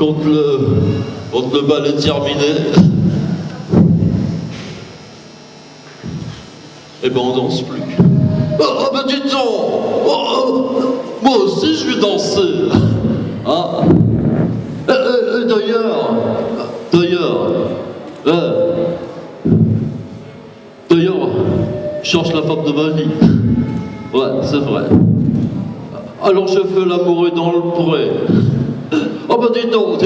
quand le bal est terminé, eh ben on danse plus. Ah ben dis donc, moi aussi je vais danser. Ah. D'ailleurs, je cherche la femme de ma vie. Ouais, c'est vrai. Alors je fais l'amour dans le pré. Oh ben dis donc,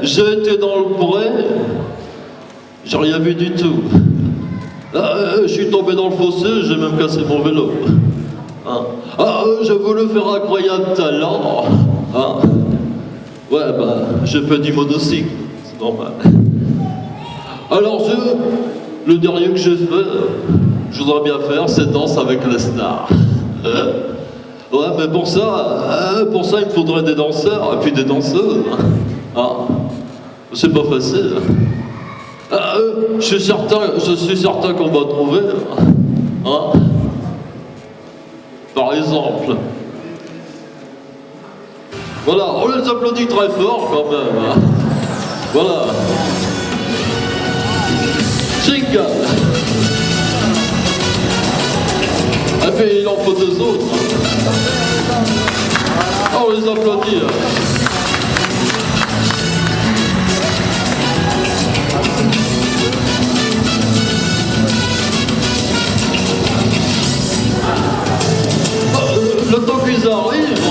j'ai été dans le pré, j'ai rien vu du tout. Je suis tombé dans le fossé, j'ai même cassé mon vélo. J'ai voulu faire un incroyable talent. Ouais, j'ai fait du monocycle, c'est normal. Alors le dernier que j'ai fait, je voudrais bien faire, c'est danse avec les stars. Ouais, mais pour ça, il me faudrait des danseurs et puis des danseuses. C'est pas facile. Je suis certain qu'on va trouver. Par exemple. Voilà, on les applaudit très fort quand même. Voilà. Jingle. Et puis il en faut deux autres. On les applaudit. Le temps qu'ils arrivent,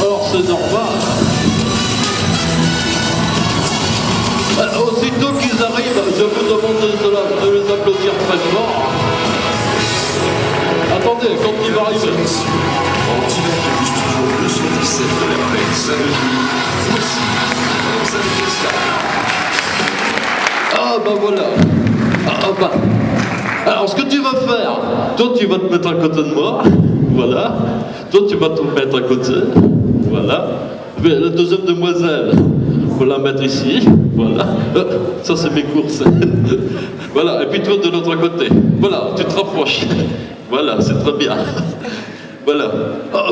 alors c'est normal. Aussitôt qu'ils arrivent, je vous demande de les applaudir très fort. Attendez, quand ils vont arriver. En direct du studio 217 de la plaine Saint-Denis, voici nos invités stars. Ah bah voilà. Alors ce que tu vas faire, toi tu vas te mettre à côté de moi, voilà. Toi tu vas te mettre à côté, voilà. Mais la deuxième demoiselle, faut la mettre ici, voilà. Ça c'est mes courses. Voilà, et puis toi de l'autre côté. Voilà, tu te rapproches. Voilà, c'est très bien. Voilà.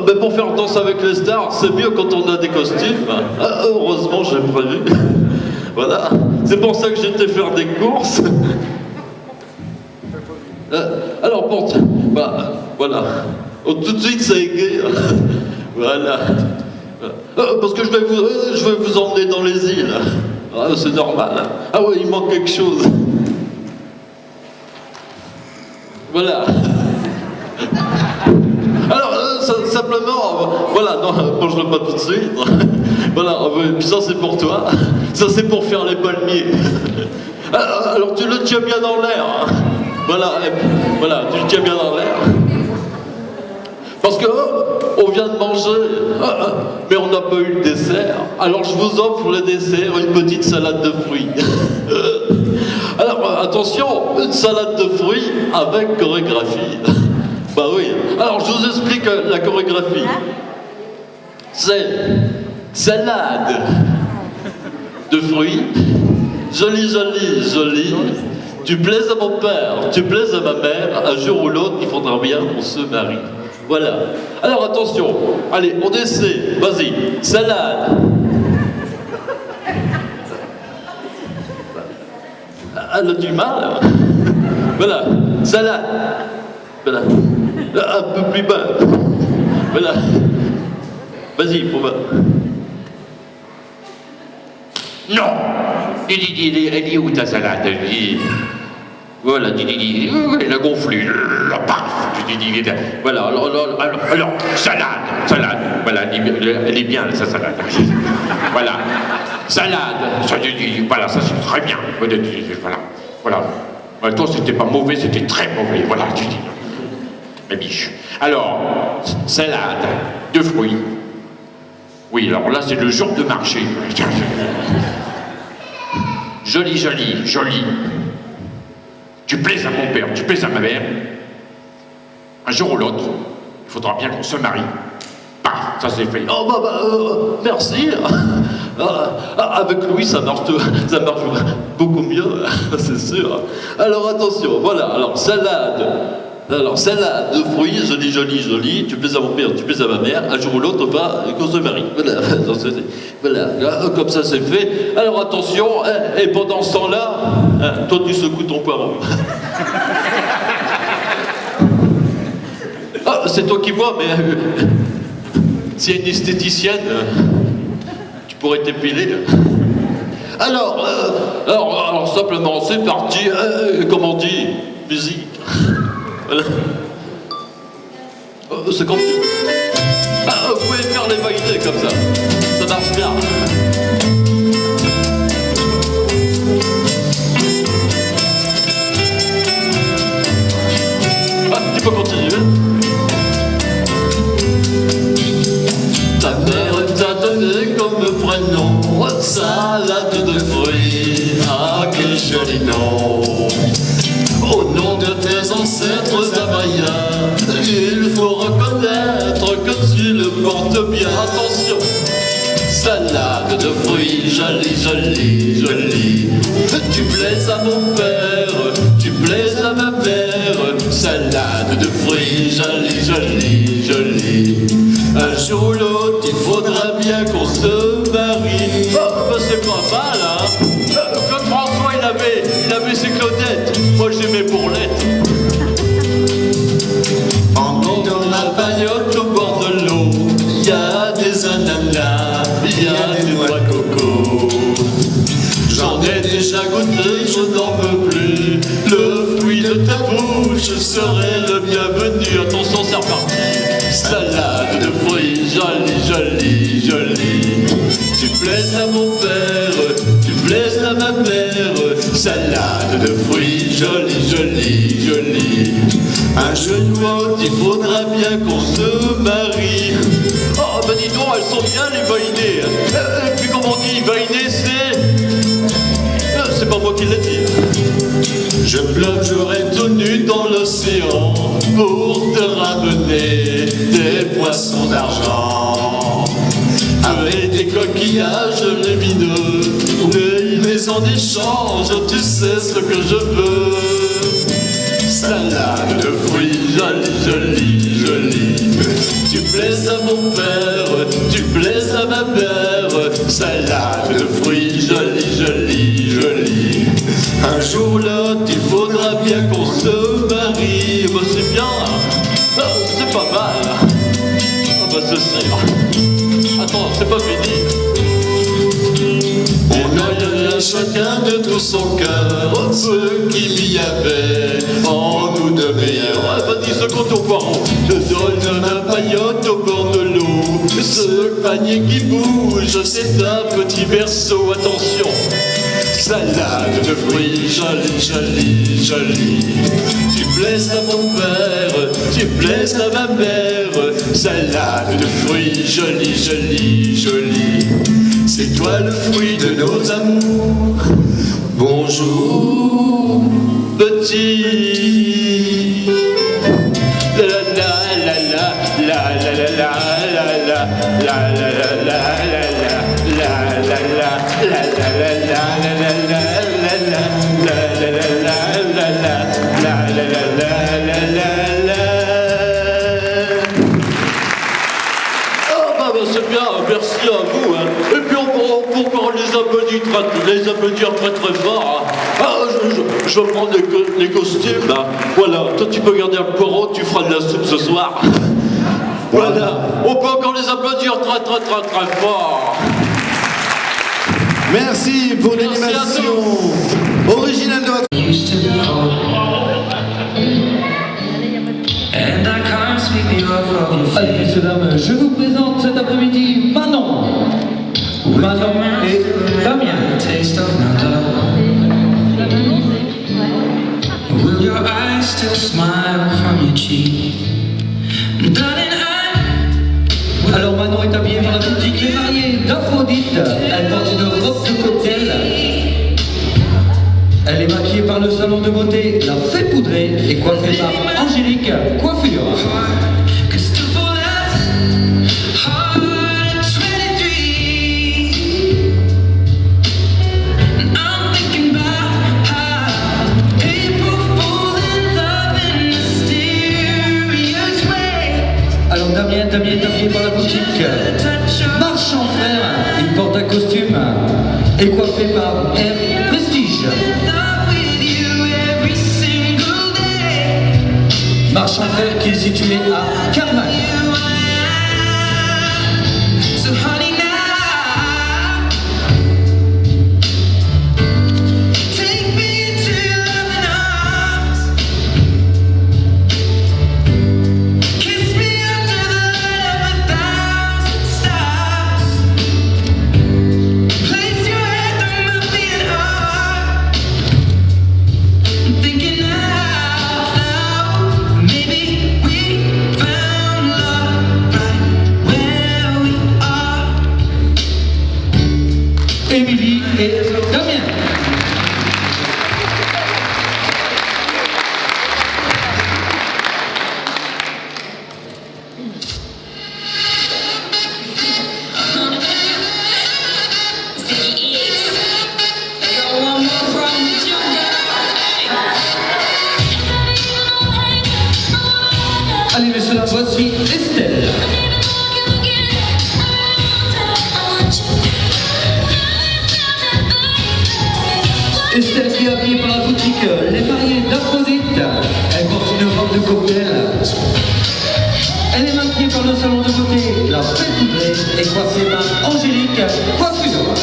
Mais pour faire danse avec les stars, c'est mieux quand on a des costumes. Heureusement, j'ai prévu. Voilà. C'est pour ça que j'étais faire des courses. Alors, voilà. Tout de suite, c'est gai. Voilà. Parce que je vais vous emmener dans les îles. C'est normal. Ah ouais, il manque quelque chose. Voilà. Alors, simplement, voilà, non, mange-le pas tout de suite. Voilà, puis ça c'est pour toi. Ça c'est pour faire les palmiers. Alors tu le tiens bien dans l'air. Voilà, tu le tiens bien dans l'air. Parce que on vient de manger, mais on n'a pas eu le dessert. Alors je vous offre le dessert, une petite salade de fruits. Alors attention, une salade de fruits avec chorégraphie. Bah oui. Alors je vous explique la chorégraphie. C'est salade de fruits, joli. Tu plaises à mon père, tu plaises à ma mère, un jour ou l'autre, il faudra bien qu'on se marie. Voilà. Alors attention, allez, on essaie, vas-y, salade. Elle a du mal. Voilà, salade. Voilà. Un peu plus bas. Voilà. Vas-y, pour moi. Non. Elle est où ta salade? Voilà, elle a gonflé. Paf. Voilà, alors, salade. Voilà, elle est bien, sa salade. Voilà. Salade. Voilà, ça c'est très bien. Voilà. Toi, c'était pas mauvais, c'était très mauvais. Voilà, tu dis. Ma biche. Alors, salade de fruits. Oui, alors là, c'est le jour de marché. Joli. Tu plaises à mon père, tu plaises à ma mère. Un jour ou l'autre, il faudra bien qu'on se marie. Paf, ça c'est fait. Oh merci. Avec Louis, ça marche beaucoup mieux, c'est sûr. Alors attention, voilà, alors salade Alors, celle-là, de fruits, joli, tu plaises à mon père, tu plaises à ma mère, un jour ou l'autre, on va qu'on se marie. Voilà, voilà, comme ça c'est fait. Alors attention, et pendant ce temps-là, toi tu secoues ton poireau. Ah, c'est toi qui vois, mais s'il y a une esthéticienne, tu pourrais t'épiler. Alors simplement, c'est parti, comme on dit, musique. Voilà. C'est comme tu... vous pouvez faire les vagues comme ça marche bien. Tu peux continuer. Ta mère t'a donné comme prénom salade de fruits. Ah, quel joli nom. Au nom de tes ancêtres havaïens, il faut reconnaître que tu le portes bien. Attention, salade de fruits, jolie. Tu plaises à mon père, tu plaises à ma mère. Salade de fruits, jolie. Un jour ou l'autre, il faudra bien qu'on se marie. Oh, c'est pas mal, hein. Claude François, il avait ses Claudettes. Moi, j'aimais Bourlette. En dans la bagnotte au bord de l'eau, il y a des ananas, il y a des noix de coco. J'en ai déjà goûté, je n'en veux plus. Le fruit de ta bouche serait le bienvenu. Attention, c'est reparti. Salade de fruits, jolie. Tu plaises à mon père, tu plaises à ma mère. Salade de fruits, jolie. Un jour, il faudra bien qu'on se marie. Oh, bah dis donc, elles sont bien les vainés. Et puis comme on dit, vainer, c'est pas moi qui l'ai dit. Je plongerai tout nu dans l'océan pour te ramener des poissons d'argent. Avec des coquillages lumineux, mais en échange, tu sais ce que je veux. Salade de fruits, jolie. Tu plaises à mon père, tu plaises à ma mère. Salade de fruits, jolie. Un jour ou l'autre, il faudra bien qu'on se marie. Bah, c'est bien, c'est pas mal. Ah bah c'est sûr. Attends, c'est pas fini. On a chacun de tout son cœur ce qu'il y avait en nous de meilleur. Vas-y, seconde au poireau. Je donne ma paillote au bord de l'eau. Ce panier qui bouge, c'est un petit berceau. Attention. Salade de fruits, jolie. Tu plaises à mon père, tu plaises à ma mère. Salade de fruits, jolie. C'est toi le fruit de nos amours. Bonjour, petit. C'est bien, merci à vous. Hein. Et puis on peut encore les applaudir très fort. Hein. Je vais prendre les costumes. Là. Voilà, toi tu peux garder un poireau, tu feras de la soupe ce soir. Voilà, on peut encore les applaudir très fort. Merci pour l'animation originale de votre... Allez, messieurs, dames, je vous présente cet après-midi Manon et Damien. Will your eyes still smile from your cheek? Darling, Alors Manon est habillée par la boutique Les Mariés d'Aphrodite. Elle porte une robe de cocktail. Elle est maquillée par le salon de beauté La Fée Poudrée et coiffée par Angélique Coiffure. people fall in love in mysterious est coiffée par R Prestige. Marchand Frères qui est situé à Carnac. Émilie et Damien. Allez messieurs, la voici Estelle. Estelle qui est habillée par la boutique Les Mariés d'Aphrodite. Elle porte une robe de cocktail. Elle est maquillée par le salon de beauté La Fête Ouvrée et coiffée par Angélique Coiffure.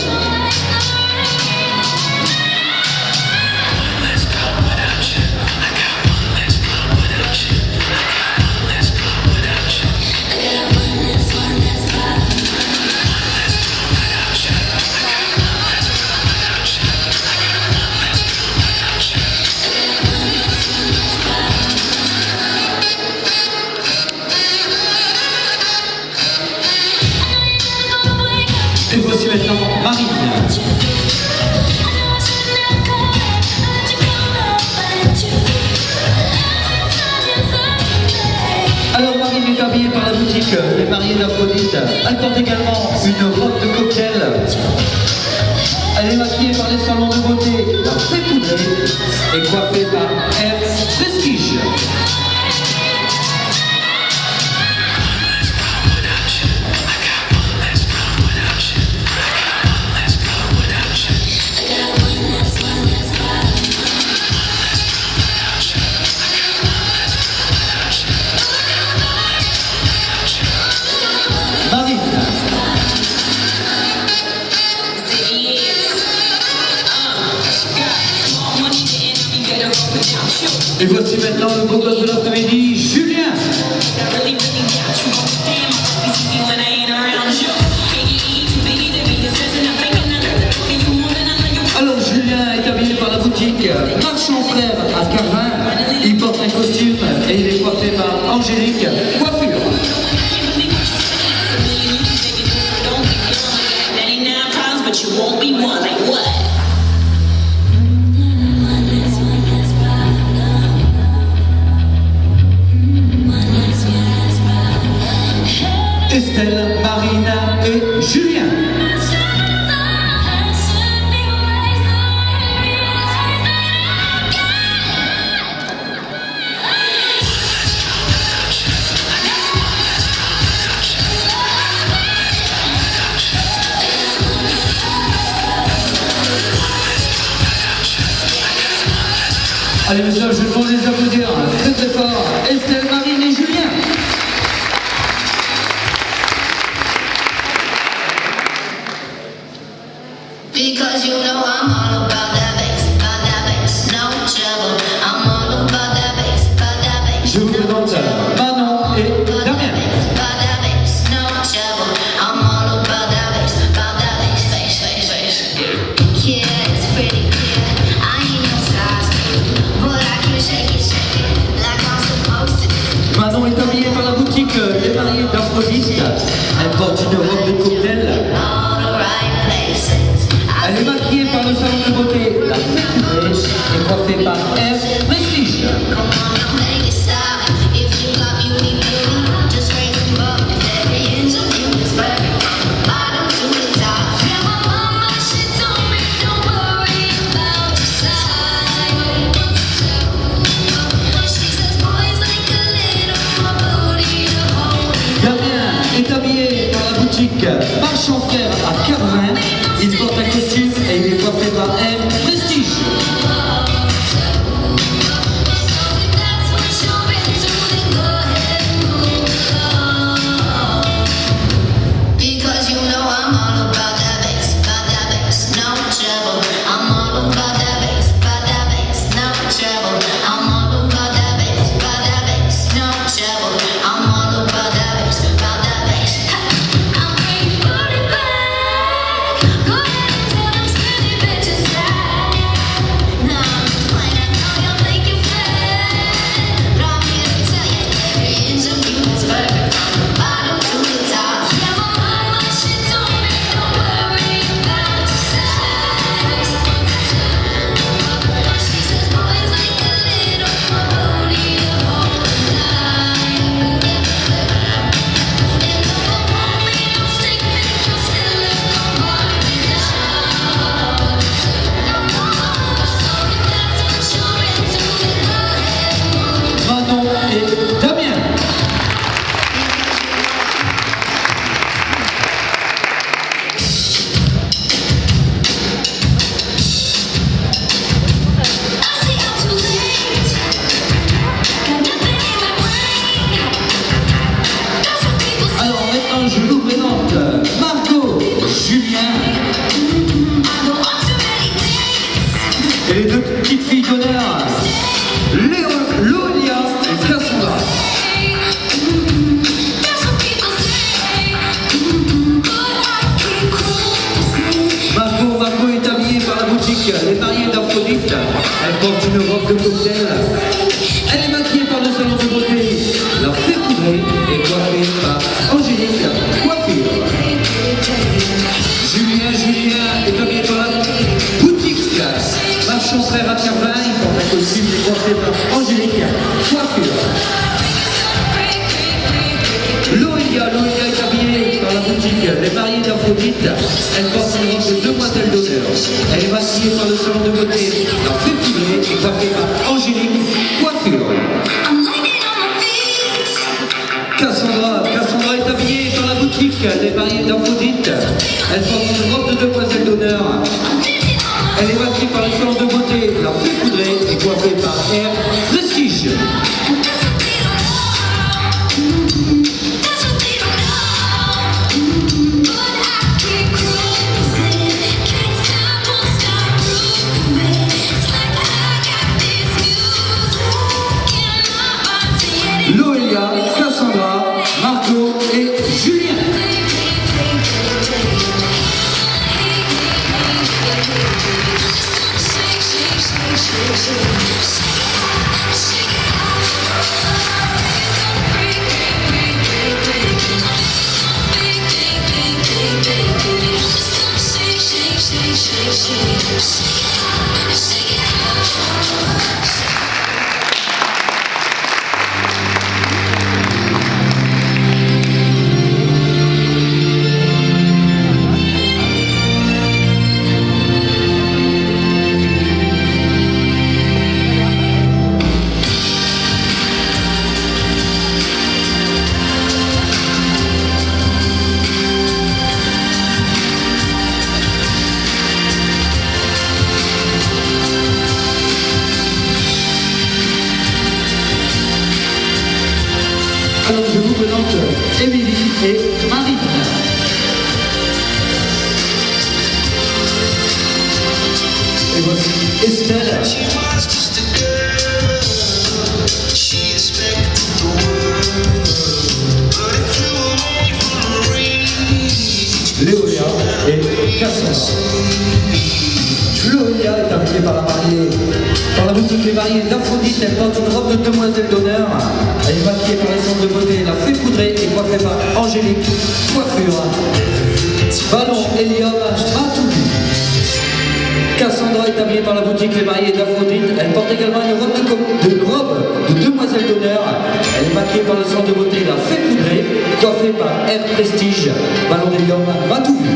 Et voici maintenant Marine. Alors Marine est habillée par la boutique Les Mariés d'Aphrodite. Elle porte également une robe de cocktail. Elle est maquillée par les salons de beauté La Fête Ouvrée et coiffée par R Prestige. Marine. Et voici maintenant le beau gosse de l'après-midi, Julien. Alors Julien est habillé par la boutique Marchand Frères à Carvin. Il porte un costume et il est coiffé par Angélique Coiffure. Estelle, Marina et Julien. Allez messieurs, je vais vous les applaudir très très fort. Estelle, Marine et Julien. Because you know I'm all about that bass, no trouble. I'm all about that bass, Je vous présente Manon et Damien. no trouble. I'm all about that bass, bass. Yeah, it's pretty clear. I ain't no size two, but I can shake it like I'm supposed to. Manon est habillée par la boutique Les Mariés d'Aphrodite. Elle porte une robe de cocktail. All the right places. Elle est maquillée par le salon de beauté La Fête Ouvrée et coiffée par R Prestige. Come on, now make it stop. If you got beauty, just raise them up. If every inch of you is perfect, from the bottom to the top. Yeah, my mama, she told me don't worry about your size. She says boys like a little more booty to hold. Damien est habillé par la boutique Marchand Frères à Carvin. Il porte un costume et il est coiffé par M. Prestige. Because you know I'm all about that bass, no trouble. I'm all about that bass, no trouble. I'm all about that bass, no trouble. I'm all about that bass. I'm bringing booty back. Go ahead and tell them skinny bitches that. Now I'm just playing, I know you'll think you're fat, but I'm here to tell you every inch of you is perfect from the bottom to the top. Yeah, my mama, she told me don't worry about your size. She says boys like a little more booty the whole night. And though I won't be no stick figure, silicone Barbies out. So if that's what you're into, then go ahead and move. Manon et Damien. I see I'm too late. Got nothing in my brain. That's what people say. Alors maintenant, je vous présente Margot, Julien I go on too many dates. et les deux petites filles d'honneur, Lolia et Cassandra. That's what people say. But I keep cruising. Margot est habillée par la boutique Les Mariés d'Aphrodite. Elle porte une robe de cocktail. Elle est maquillée par le salon de beauté. La fée poudrée est coiffée par Angélique Coiffure. Julien est habillé par la boutique Marchand Frère à Carvin. Il porte un costume et est coiffé par Angélique Coiffure. Loïa est habillée par la boutique Les Mariés d'Aphrodite. Elle porte une robe de demoiselle d'honneur. Elle est maquillée par le salon de beauté. La fée poudrée est coiffée par Angélique Coiffure. I'm lighting on my feet. Cassandra est habillée par la boutique Les Mariés d'Aphrodite. Elle porte une robe de demoiselle d'honneur. Elle est maquillée par le salon de beauté. La fée poudrée est coiffée par R. Prestige. That's what they don't know. But I keep cruising. Can't stop, won't stop grooving. It's like I got this music in my heart. Loélia, Cassandra, Margot et Julien. Alors je vous présente Émilie et Marine. Et voici Estelle. Léolia et Cassandra. Lolia est habillée par la boutique Les Mariés d'Aphrodite. Elle porte une robe de demoiselle d'honneur. Elle est maquillée par les centres de beauté. La fée poudrée est coiffée par Angélique Coiffure. Ballon Hélium a tout vu. Cassandra est habillée par la boutique Les Mariés d'Aphrodite. Elle porte également une robe de demoiselle d'honneur. Elle est maquillée par le centre de beauté. La fée poudrée, coiffée par R Prestige. Ballon Hélium a tout vu.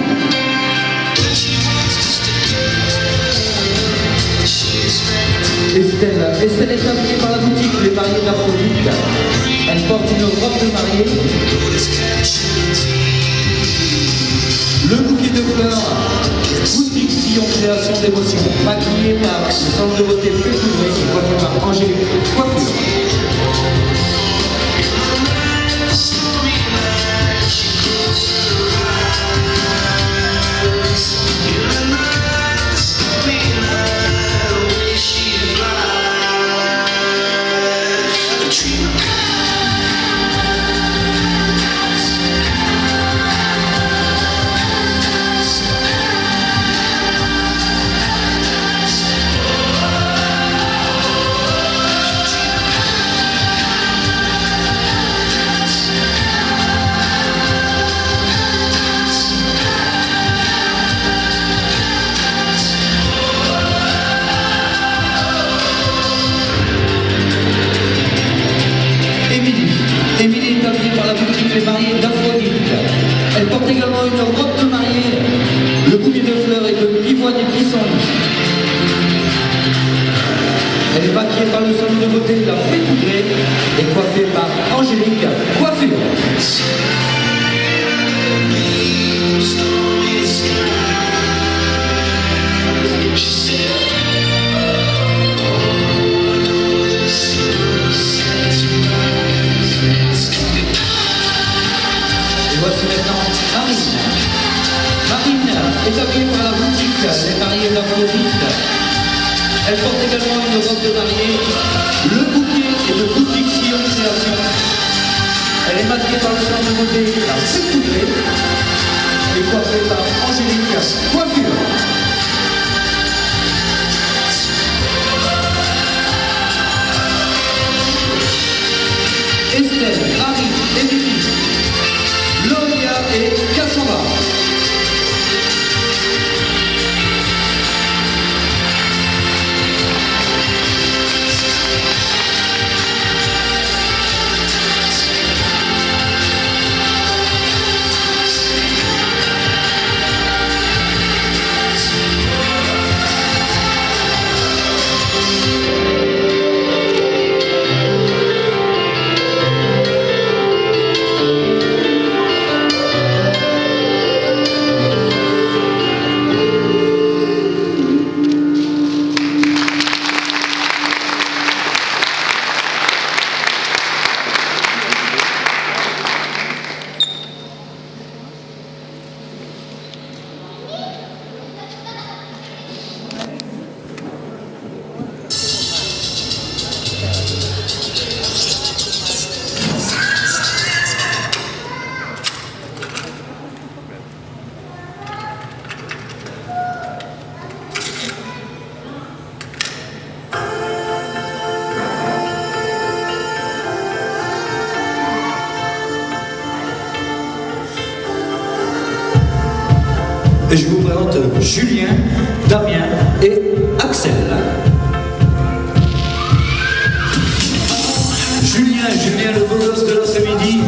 Estelle est habillée par la boutique Les Mariés d'Aphrodite. Elle porte une robe de mariée. Le bouquet de fleurs d'émotion, maquillée par le centre de beauté fait couvrir et coiffée par Angélique Coiffure. Émilie est habillée par la boutique Les Mariés d'Aphrodite. Elle porte également une robe de mariée. Le bouquet de fleurs et de pivoine et pissenlit. Elle est maquillée par le salon de beauté La Fée Poudrée et coiffée par Angélique Coiffure. Voici maintenant Marine. Marine est habillée par la boutique Les Mariés d'Aphrodite. Elle porte également une robe de mariée. Le bouquet est de boutique Sillon Création. Elle est maquillée par le salon de beauté La Fée Poudrée et coiffée par Angélique Coiffure. Estelle, Marie, Émilie, Loria et Cassandra. Et je vous présente Julien, Damien et Axel. Julien le beau gosse de l'après-midi.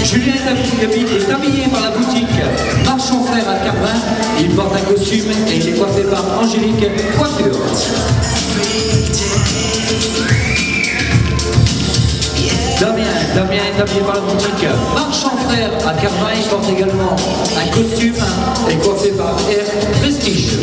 Julien est habillé par la boutique Marchand Frère à Carvin. Il porte un costume et il est coiffé par Angélique Coiffure. Damien est habillé par la boutique Marchand Frère à Carvin. Il porte également un costume et coiffé par Air Prestige.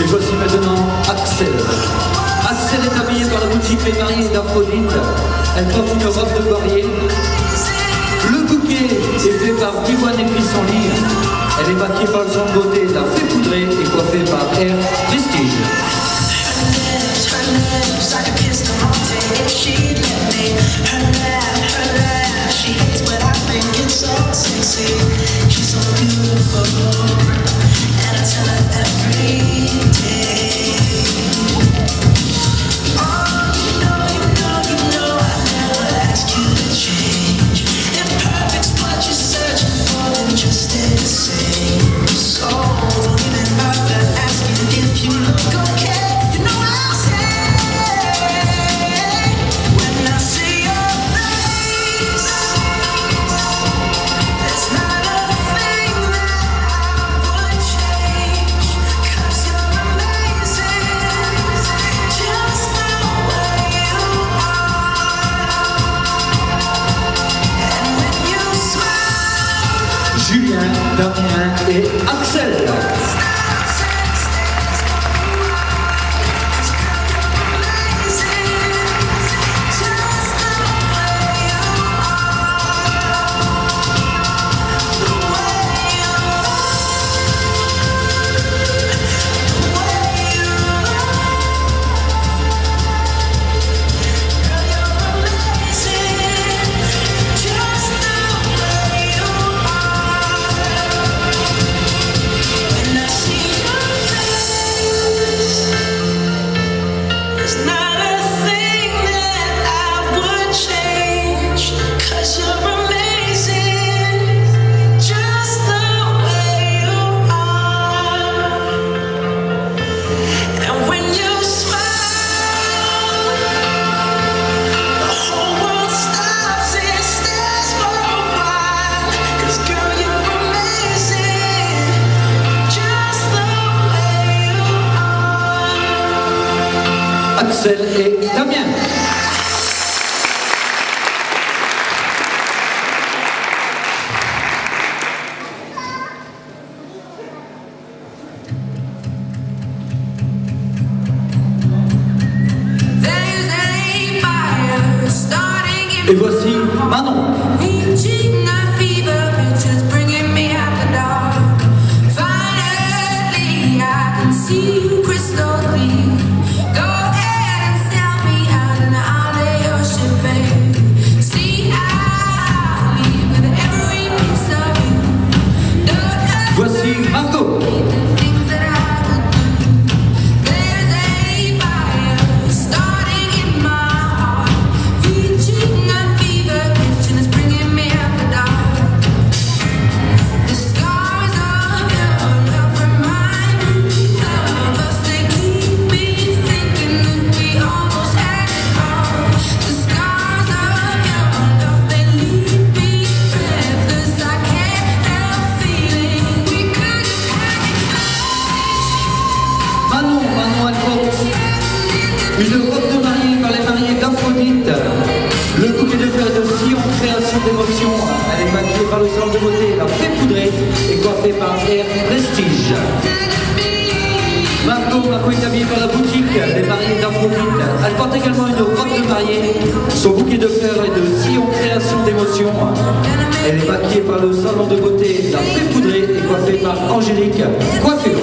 Et voici maintenant Axel. Axel est habillée par la boutique Les Mariés d'Aphrodite. Elle porte une robe de mariée. Le bouquet est fait par pivoine et pissenlit. Elle est maquillée par le salon de beauté La Fée Poudrée et coiffée par Air Prestige. Just stay the same. So don't even bother asking if you look Axel et Damien. Et voici Manon. Voici Margot. Une robe de mariée par les mariés d'Aphrodite. Le bouquet de fleurs de Sion, création d'émotion. Elle est maquillée par le salon de beauté, la fée poudrée et coiffée par Air Prestige. Margot est habillée par la boutique des mariés d'Aphrodite. Elle porte également une robe de mariée. Son bouquet de fleurs est de Sion, création d'émotion. Elle est maquillée par le salon de beauté, la fée poudrée et coiffée par Angélique Coiffure.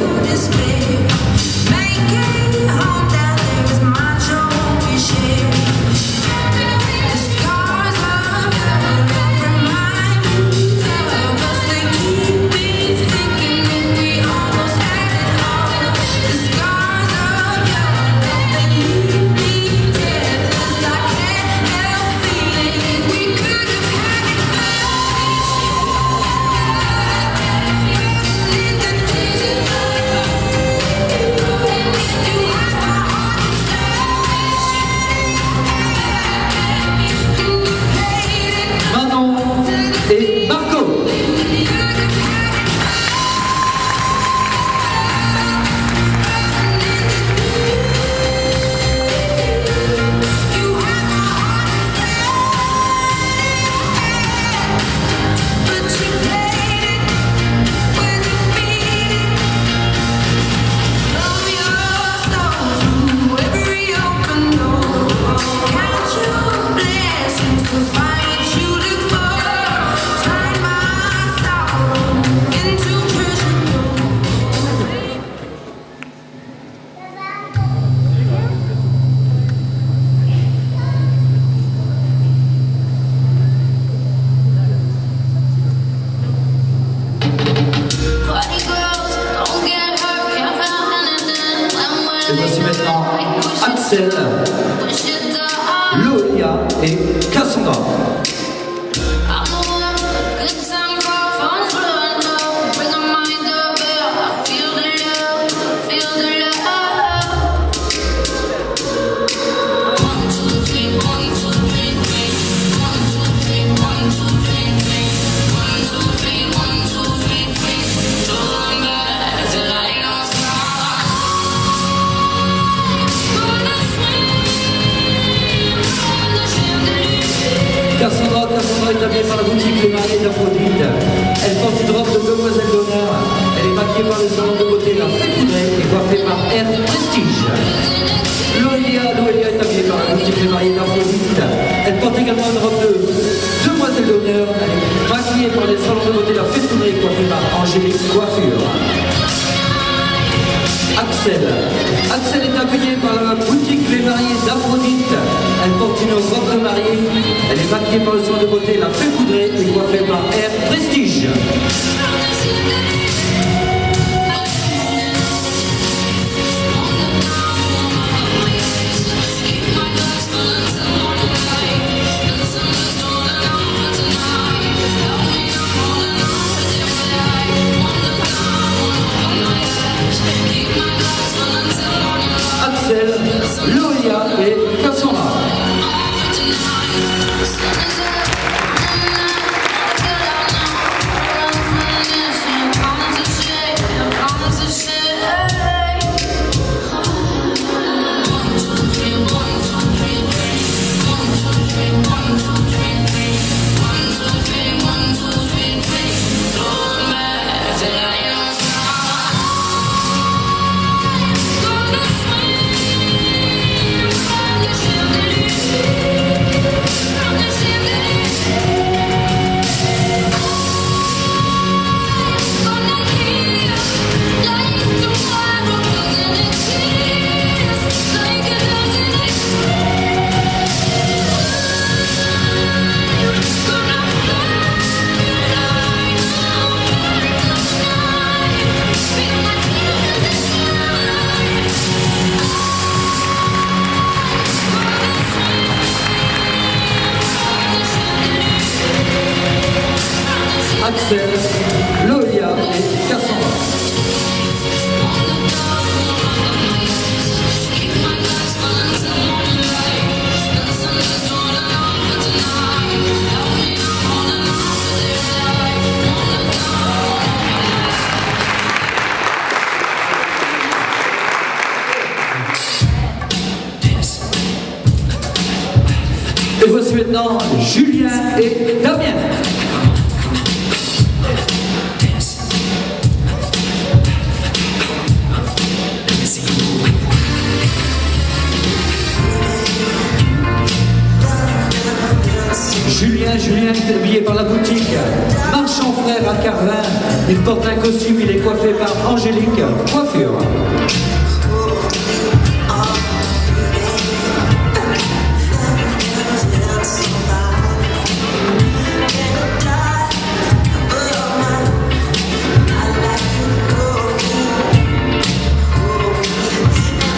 Et Marco. Et voici maintenant Axel, Lolia et Cassandra. Cassandra est habillée par la boutique Les Mariés d'Aphrodite. Elle porte une robe de demoiselle d'honneur. Elle est maquillée par le salon de beauté La Fée Poudrée et coiffée par Air Prestige. Loelia est habillée par la boutique Les Mariés d'Aphrodite. Elle porte également une robe de demoiselle d'honneur. Elle est maquillée par les salons de beauté La Fée Poudrée et coiffée par Angélique Coiffure. Axel est habillée par la boutique Les Mariés d'Aphrodite. Elle porte une robe de mariée. Elle est maquillée par le salon de beauté La Fée Poudrée et coiffée par Air Prestige. Axel, Lolia et Cassandra. maintenant Julien et Damien. Julien est habillé par la boutique Marchand Frère à Carvin. Il porte un costume, il est coiffé par Angélique Coiffure.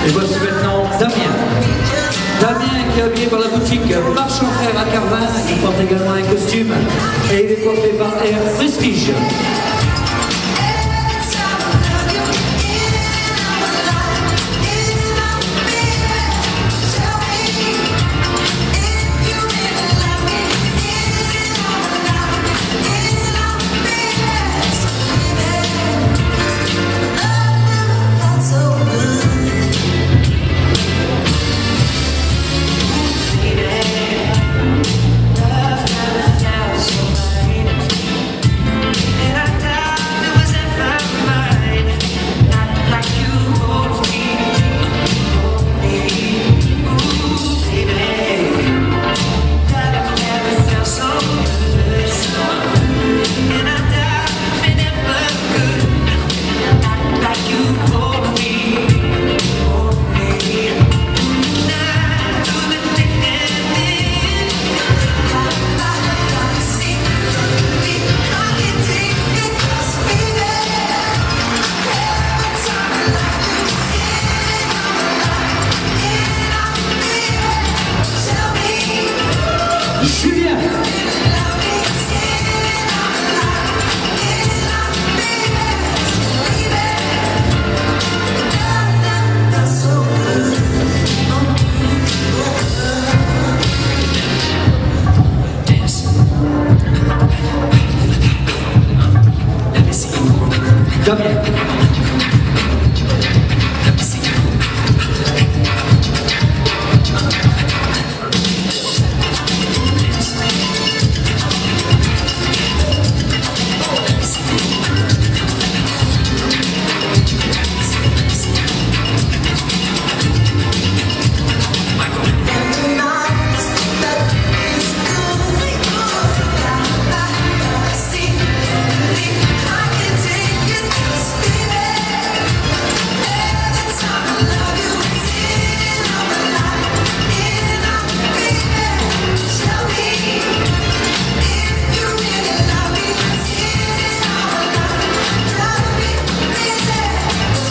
Et voici maintenant Damien. Damien qui est habillé par la boutique Marchand Frère à Carvin, il porte également un costume et il est coiffé par Air Prestige. Damien.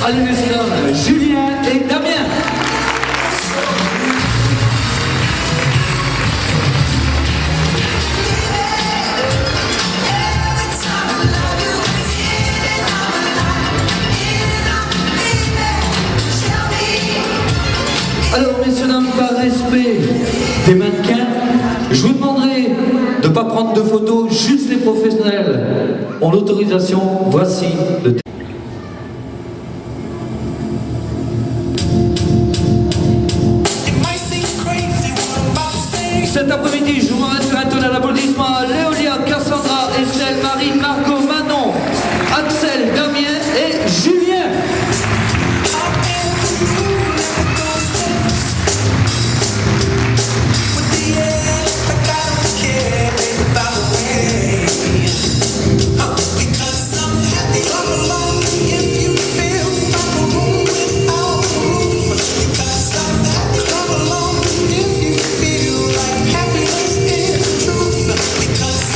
Allez messieurs dames, Julien et Damien. Alors messieurs dames, par respect des mannequins, je vous demanderai de ne pas prendre de photos, juste les professionnels ont l'autorisation. Voici le Cet après-midi, je vous demande sur un tonnerre d'applaudissements à Léolia, Cassandra, Estelle, Marine, Marco, Manon, Axel, Damien et Julien. Because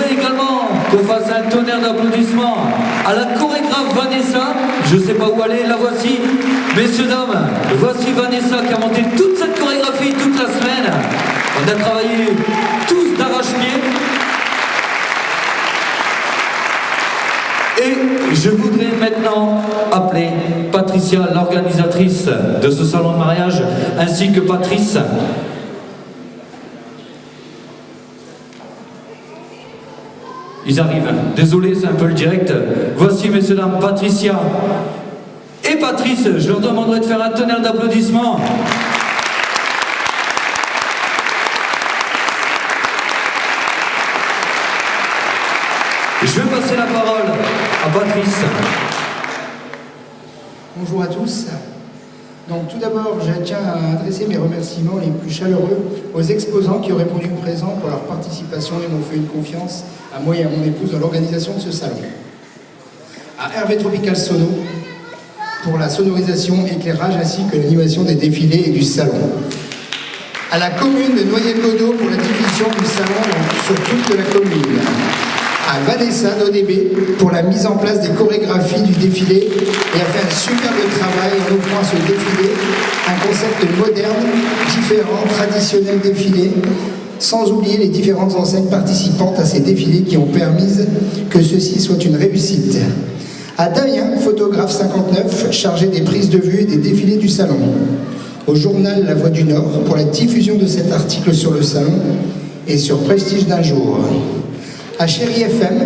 voudrais également qu'on fasse un tonnerre d'applaudissements à la chorégraphe Vanessa. Je ne sais pas où elle est, la voici. Messieurs, dames, voici Vanessa qui a monté toute cette chorégraphie toute la semaine. On a travaillé tous d'arrache-pied. Et je voudrais maintenant appeler Patricia, l'organisatrice de ce salon de mariage, ainsi que Patrice. Ils arrivent. Désolé, c'est un peu le direct. Voici, messieurs, dames, Patricia et Patrice. Je leur demanderai de faire un tonnerre d'applaudissements. Je vais passer la parole à Patrice. Bonjour à tous. Donc tout d'abord, je tiens à adresser mes remerciements les plus chaleureux aux exposants qui ont répondu présent pour leur participation et m'ont fait une confiance à moi et à mon épouse dans l'organisation de ce salon. À Hervé Tropical Sono pour la sonorisation, éclairage ainsi que l'animation des défilés et du salon. À la commune de Noyer-le-Godeau pour la diffusion du salon sur toute la commune. À Vanessa d'ODB pour la mise en place des chorégraphies du défilé et a fait un superbe travail en offrant à ce défilé un concept moderne, différent, traditionnel défilé, sans oublier les différentes enseignes participantes à ces défilés qui ont permis que ceci soit une réussite. À Damien, photographe 59, chargé des prises de vue et des défilés du salon. Au journal La Voix du Nord pour la diffusion de cet article sur le salon et sur Prestige d'un jour. À Chéri FM,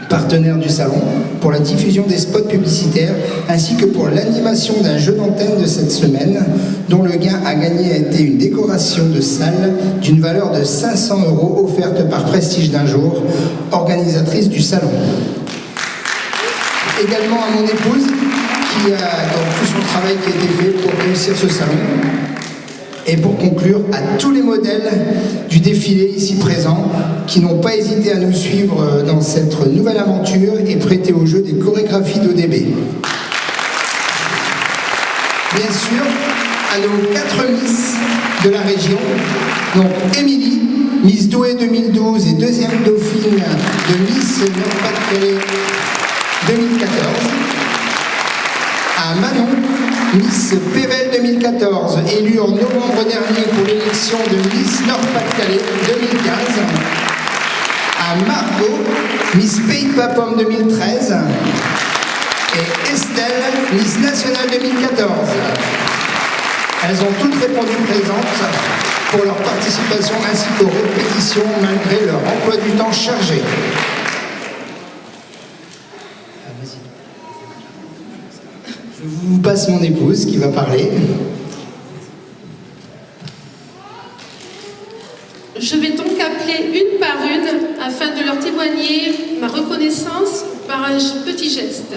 partenaire du salon, pour la diffusion des spots publicitaires, ainsi que pour l'animation d'un jeu d'antenne de cette semaine, dont le gain à gagner a été une décoration de salle d'une valeur de 500 € offerte par Prestige d'un jour, organisatrice du salon. Également à mon épouse, qui a dans tout son travail qui a été fait pour réussir ce salon. Et pour conclure, à tous les modèles du défilé ici présents qui n'ont pas hésité à nous suivre dans cette nouvelle aventure et prêter au jeu des chorégraphies d'ODB. Bien sûr, à nos 4 Miss de la région, donc Émilie, Miss Douai 2012 et deuxième dauphine de Miss Nord-Pas-de-Calais 2014. À Manon, Miss Pével 2014, élue en novembre dernier pour l'élection de Miss Nord-Pas-de-Calais 2015. À Margot, Miss Pays de Papom 2013. Et Estelle, Miss Nationale 2014. Elles ont toutes répondu présentes pour leur participation ainsi qu'aux répétitions malgré leur emploi du temps chargé. Je vous passe mon épouse qui va parler. Je vais donc appeler une par une afin de leur témoigner ma reconnaissance par un petit geste.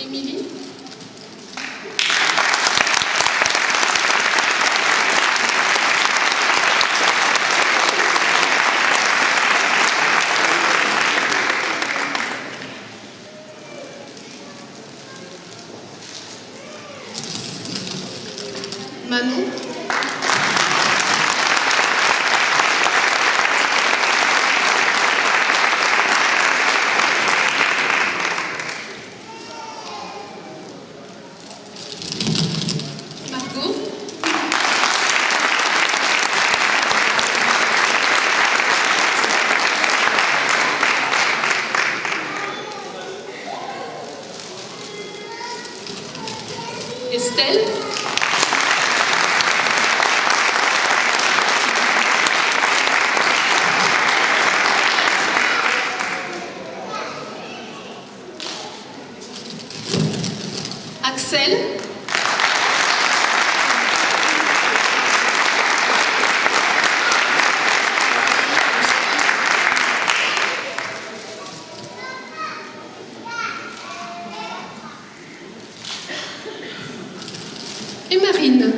Émilie. Manon. Margot. Estelle. Axel. et Marine.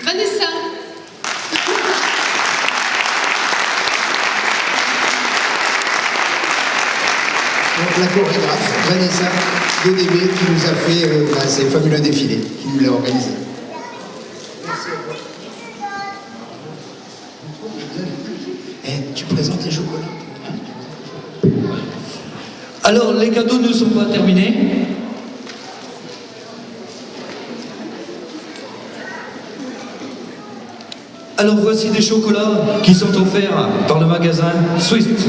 Vanessa. Donc, la chorégraphe Vanessa DDB qui nous a fait ces fabuleux défilés, qui nous l'a organisé. Merci à toi. Eh, tu présentes les chocolats. Alors, les cadeaux ne sont pas terminés. Alors voici des chocolats qui sont offerts par le magasin Swift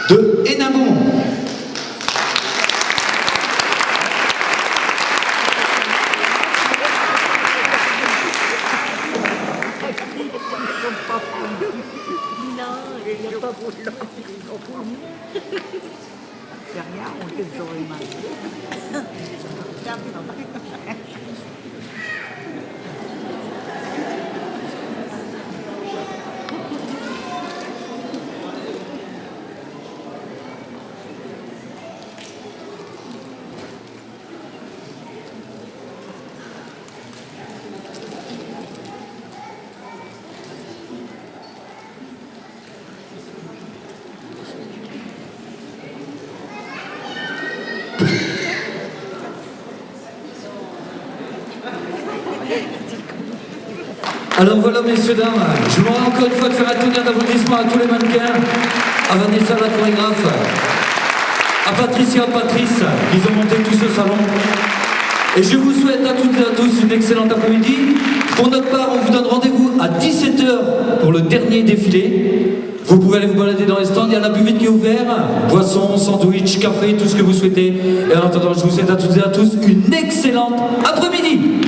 de Hénin-Beaumont. Alors voilà, messieurs, dames, je voudrais encore une fois de faire un tonnerre d'applaudissements à tous les mannequins, à Vanessa la chorégraphe, à Patricia, Patrice, qui ont monté tout ce salon. Et je vous souhaite à toutes et à tous une excellente après-midi. Pour notre part, on vous donne rendez-vous à 17 h pour le dernier défilé. Vous pouvez aller vous balader dans les stands, il y a la buvette qui est ouverte, boissons, sandwich, café, tout ce que vous souhaitez. Et en attendant, je vous souhaite à toutes et à tous une excellente après-midi.